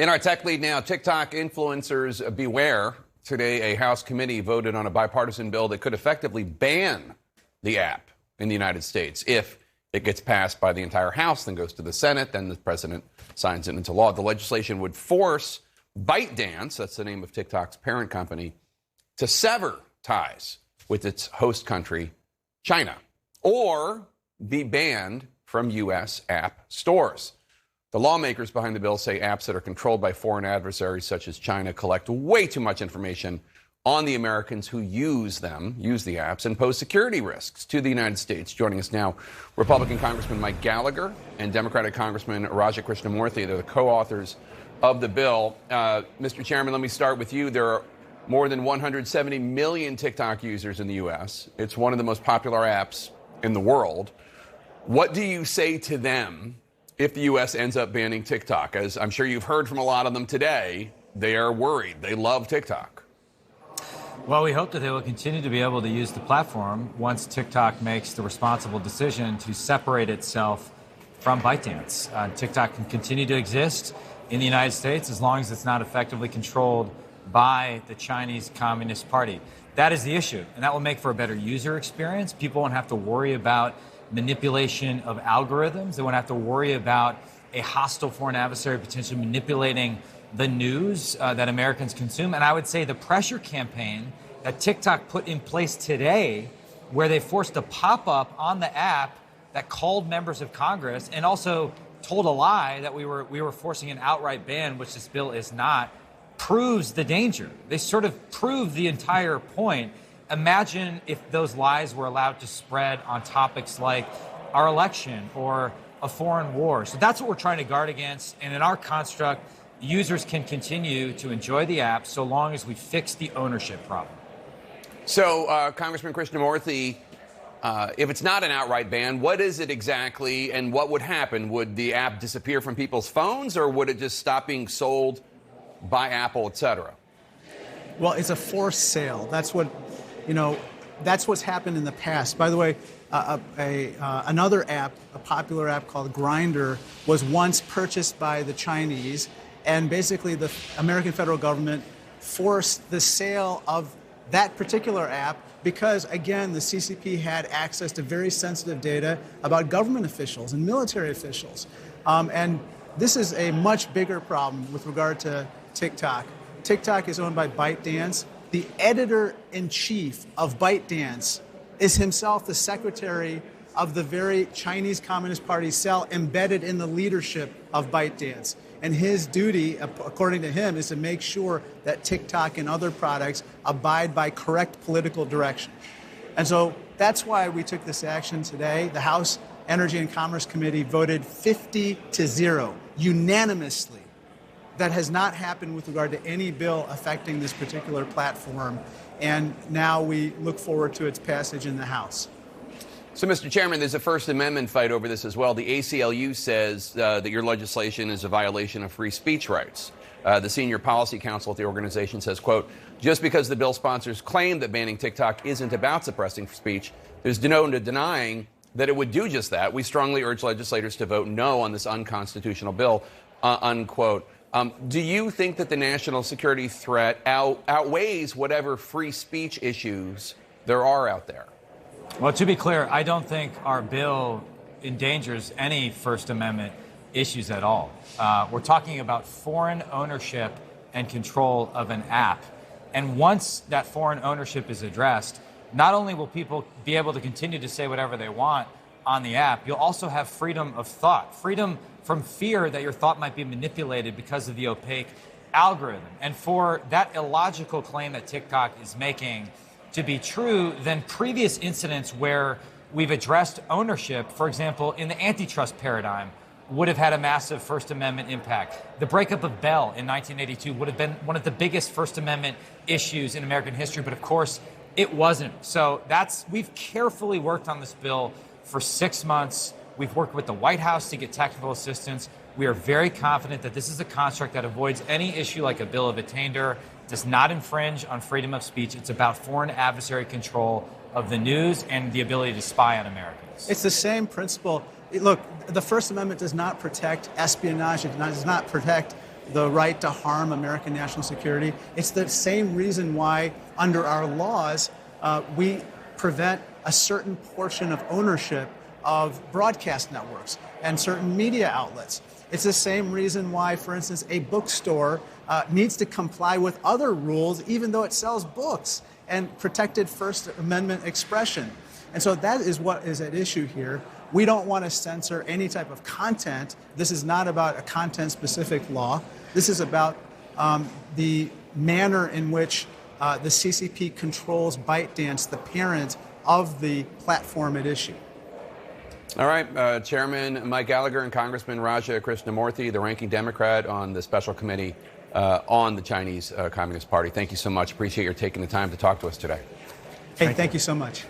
In our tech lead now, TikTok influencers beware. Today, a House committee voted on a bipartisan bill that could effectively ban the app in the United States. If it gets passed by the entire House, then goes to the Senate, then the president signs it into law. The legislation would force ByteDance, that's the name of TikTok's parent company, to sever ties with its host country, China, or be banned from U.S. app stores. The lawmakers behind the bill say apps that are controlled by foreign adversaries such as China collect way too much information on the Americans who use the apps, and pose security risks to the United States. Joining us now, Republican Congressman Mike Gallagher and Democratic Congressman Raja Krishnamoorthi. They're the co-authors of the bill. Mr. Chairman, let me start with you. There are more than 170 million TikTok users in the U.S. It's one of the most popular apps in the world. What do you say to them if the U.S. ends up banning TikTok? As I'm sure you've heard from a lot of them today, they are worried. They love TikTok. Well, we hope that they will continue to be able to use the platform once TikTok makes the responsible decision to separate itself from ByteDance. TikTok can continue to exist in the United States as long as it's not effectively controlled by the Chinese Communist Party. That is the issue, and that will make for a better user experience. People won't have to worry about manipulation of algorithms. They won't have to worry about a hostile foreign adversary potentially manipulating the news that Americans consume. And I would say the pressure campaign that TikTok put in place today, where they forced a pop-up on the app that called members of Congress and also told a lie that we were forcing an outright ban, which this bill is not, proves the danger. They sort of prove the entire point. Imagine if those lies were allowed to spread on topics like our election or a foreign war. So that's what we're trying to guard against. And in our construct, users can continue to enjoy the app so long as we fix the ownership problem. So, Congressman Krishnamoorthi, if it's not an outright ban, what is it exactly, and what would happen? Would the app disappear from people's phones, or would it just stop being sold by Apple, et cetera? Well, it's a forced sale. That's what's happened in the past. By the way, another app, a popular app called Grindr, was once purchased by the Chinese. And basically, the American federal government forced the sale of that particular app because, again, the CCP had access to very sensitive data about government officials and military officials. And this is a much bigger problem with regard to TikTok. TikTok is owned by ByteDance. The editor-in-chief of ByteDance is himself the secretary of the very Chinese Communist Party cell embedded in the leadership of ByteDance. And his duty, according to him, is to make sure that TikTok and other products abide by correct political direction. And so that's why we took this action today. The House Energy and Commerce Committee voted 50-0 unanimously. That has not happened with regard to any bill affecting this particular platform. And now we look forward to its passage in the House. So, Mr. Chairman, there's a First Amendment fight over this as well. The ACLU says that your legislation is a violation of free speech rights. The senior policy counsel at the organization says, quote, just because the bill sponsors claim that banning TikTok isn't about suppressing speech, there's no denying that it would do just that. We strongly urge legislators to vote no on this unconstitutional bill, unquote. Do you think that the national security threat outweighs whatever free speech issues there are out there? Well, to be clear, I don't think our bill endangers any First Amendment issues at all. We're talking about foreign ownership and control of an app. And once that foreign ownership is addressed, not only will people be able to continue to say whatever they want on the app, you'll also have freedom of thought, freedom from fear that your thought might be manipulated because of the opaque algorithm. And for that illogical claim that TikTok is making to be true, then previous incidents where we've addressed ownership, for example, in the antitrust paradigm, would have had a massive First Amendment impact. The breakup of Bell in 1982 would have been one of the biggest First Amendment issues in American history, but of course, it wasn't. So we've carefully worked on this bill for 6 months. We've worked with the White House to get technical assistance. We are very confident that this is a construct that avoids any issue like a bill of attainder, does not infringe on freedom of speech. It's about foreign adversary control of the news and the ability to spy on Americans. It's the same principle. Look, the First Amendment does not protect espionage. It does not protect the right to harm American national security. It's the same reason why, under our laws, we prevent a certain portion of ownership of broadcast networks and certain media outlets. It's the same reason why, for instance, a bookstore needs to comply with other rules, even though it sells books and protected First Amendment expression. And so that is what is at issue here. We don't want to censor any type of content. This is not about a content-specific law. This is about the manner in which the CCP controls ByteDance, the parent of the platform at issue. All right, Chairman Mike Gallagher and Congressman Raja Krishnamoorthi, the ranking Democrat on the special committee on the Chinese Communist Party. Thank you so much. Appreciate your taking the time to talk to us today. Hey, thank you so much.